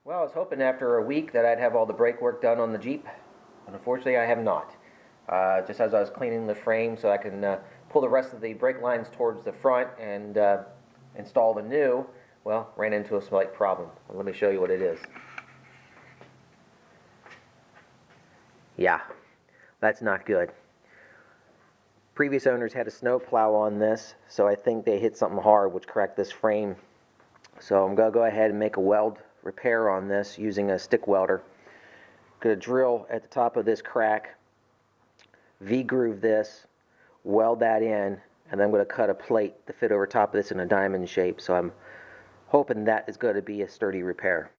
Well, I was hoping after a week that I'd have all the brake work done on the Jeep, but unfortunately I have not. Just as I was cleaning the frame so I can pull the rest of the brake lines towards the front and install the new, well, ran into a slight problem. Let me show you what it is. Yeah, that's not good. Previous owners had a snow plow on this, so I think they hit something hard which cracked this frame. So I'm going to go ahead and make a weld repair on this using a stick welder. Going to drill at the top of this crack, V-groove this, weld that in, and then I'm going to cut a plate to fit over top of this in a diamond shape. So I'm hoping that is going to be a sturdy repair.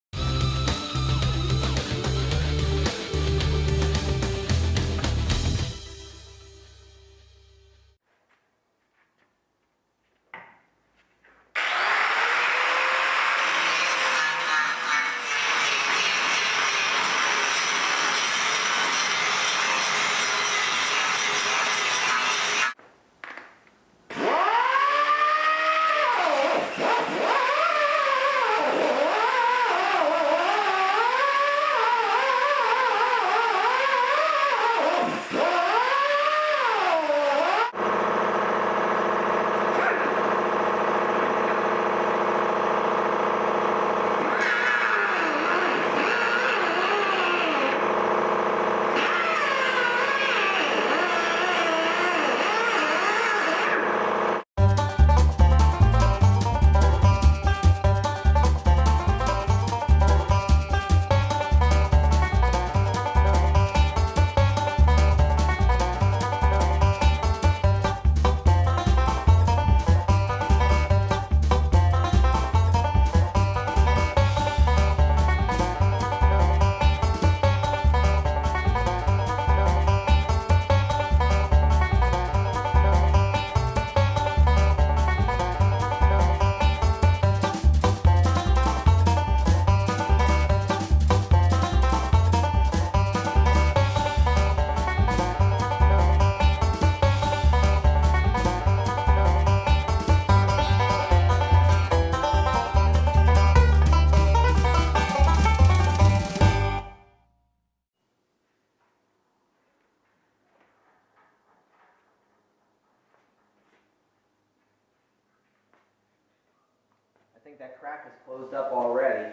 I think that crack is closed up already.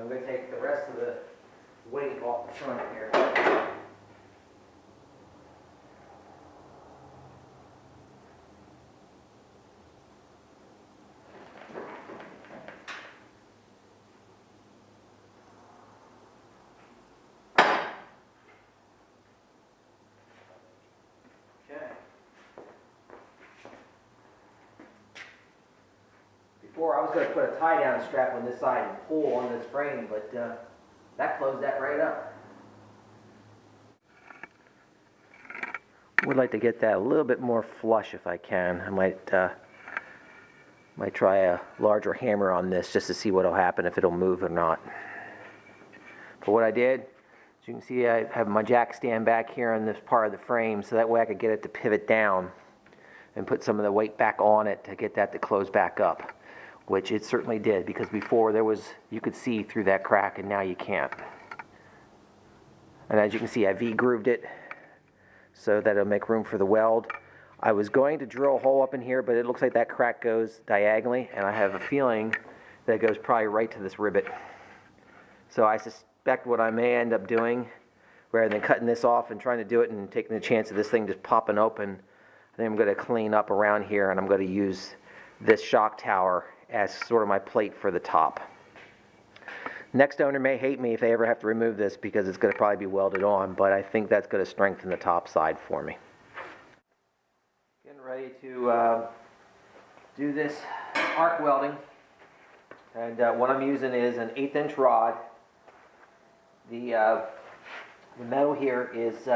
I'm going to take the rest of the weight off the front here. Before I was going to put a tie-down strap on this side and pull on this frame, but that closed that right up. Would like to get that a little bit more flush if I can. I might try a larger hammer on this just to see what will happen, if it'll move or not. But what I did, as you can see, I have my jack stand back here on this part of the frame, so that way I could get it to pivot down and put some of the weight back on it to get that to close back up. Which it certainly did, because before you could see through that crack, and now you can't. And as you can see, I V-grooved it so that it'll make room for the weld. I was going to drill a hole up in here, but it looks like that crack goes diagonally, and I have a feeling that it goes probably right to this rivet. So I suspect what I may end up doing, rather than cutting this off and trying to do it and taking the chance of this thing just popping open, I think I'm going to clean up around here, and I'm going to use this shock tower as sort of my plate for the top. Next owner may hate me if they ever have to remove this, because it's going to probably be welded on, but I think that's going to strengthen the top side for me. Getting ready to do this arc welding, and what I'm using is an 1/8 inch rod. The metal here is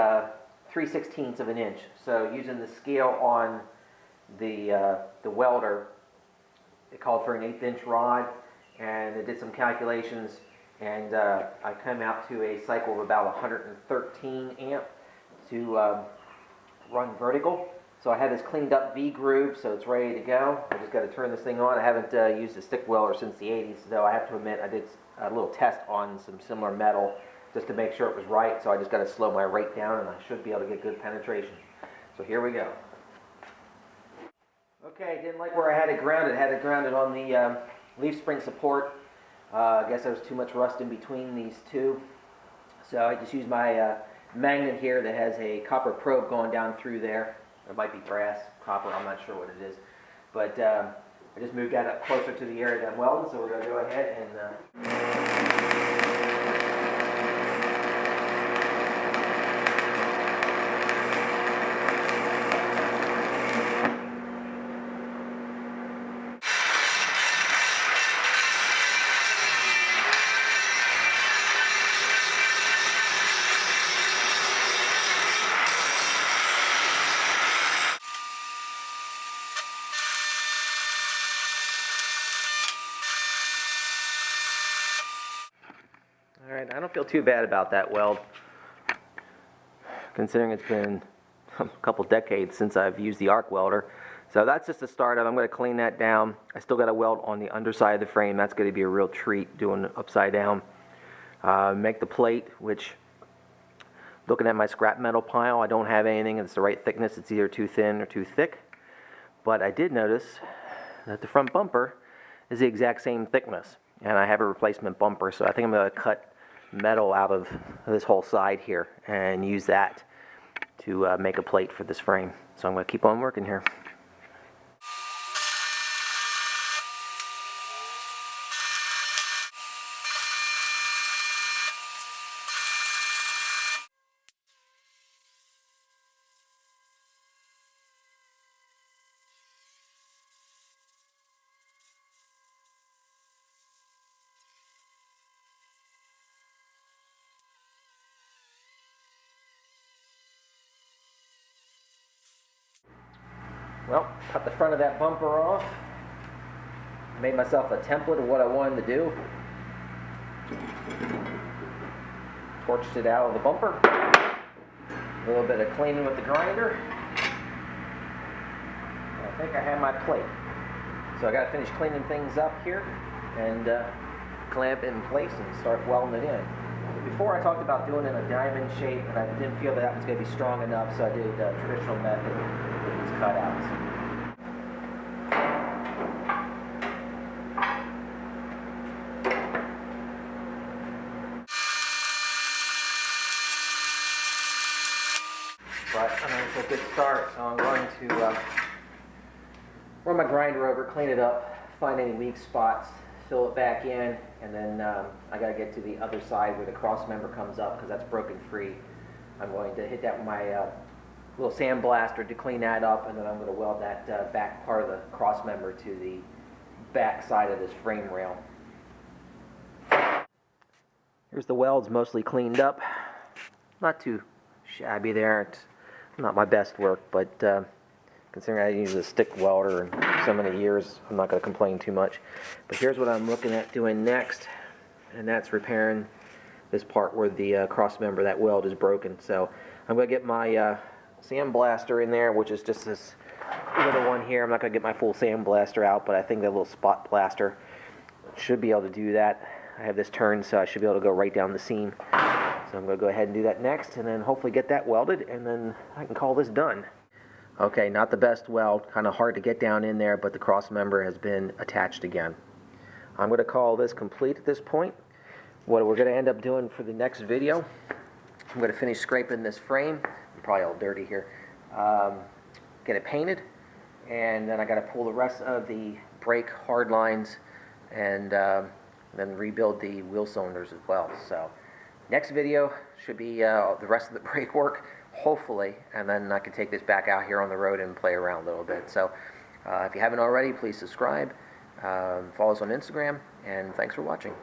3/16 of an inch, so using the scale on the welder, it called for an 1/8 inch rod, and I did some calculations, and I come out to a cycle of about 113 amp to run vertical. So I have this cleaned up V-groove, so it's ready to go. I just got to turn this thing on. I haven't used a stick welder since the 80s, though I have to admit I did a little test on some similar metal just to make sure it was right. So I just got to slow my rate down, and I should be able to get good penetration. So here we go. Okay, didn't like where I had it grounded. I had it grounded on the leaf spring support. I guess there was too much rust in between these two. So I just used my magnet here that has a copper probe going down through there. It might be brass, copper, I'm not sure what it is. But I just moved that up closer to the area that I'm welding, so we're going to go ahead and... Alright, I don't feel too bad about that weld, considering it's been a couple decades since I've used the arc welder. So that's just the start of it. I'm going to clean that down. I still got to weld on the underside of the frame. That's going to be a real treat doing it upside down. Make the plate, which, looking at my scrap metal pile, I don't have anything that's the right thickness. It's either too thin or too thick. But I did notice that the front bumper is the exact same thickness. And I have a replacement bumper, so I think I'm going to cut metal out of this whole side here and use that to make a plate for this frame. So I'm going to keep on working here. Well, cut the front of that bumper off. Made myself a template of what I wanted to do. Torched it out of the bumper. A little bit of cleaning with the grinder. I think I have my plate. So I got to finish cleaning things up here and clamp it in place and start welding it in. Before I talked about doing it in a diamond shape, and I didn't feel that was going to be strong enough, so I did a traditional method with these cutouts. But I mean, it's a good start, so I'm going to run my grinder over, clean it up, find any weak spots, fill it back in, and then I got to get to the other side where the cross member comes up because that's broken free. I'm going to hit that with my little sandblaster to clean that up, and then I'm going to weld that back part of the cross member to the back side of this frame rail. Here's the welds mostly cleaned up. Not too shabby there. It's not my best work, but considering I use a stick welder in so many years, I'm not going to complain too much. But here's what I'm looking at doing next, and that's repairing this part where the cross member, that weld, is broken. So I'm going to get my sandblaster in there, which is just this little one here. I'm not going to get my full sandblaster out, but I think that little spot blaster should be able to do that. I have this turned, so I should be able to go right down the seam. So I'm going to go ahead and do that next, and then hopefully get that welded, and then I can call this done. Okay, not the best weld, kind of hard to get down in there, but the cross member has been attached again. I'm going to call this complete at this point. What we're going to end up doing for the next video, I'm going to finish scraping this frame. I'm probably all dirty here. Get it painted, and then I got to pull the rest of the brake hard lines and then rebuild the wheel cylinders as well. So next video should be the rest of the brake work, hopefully, and then I can take this back out here on the road and play around a little bit. So if you haven't already, please subscribe, follow us on Instagram, and thanks for watching.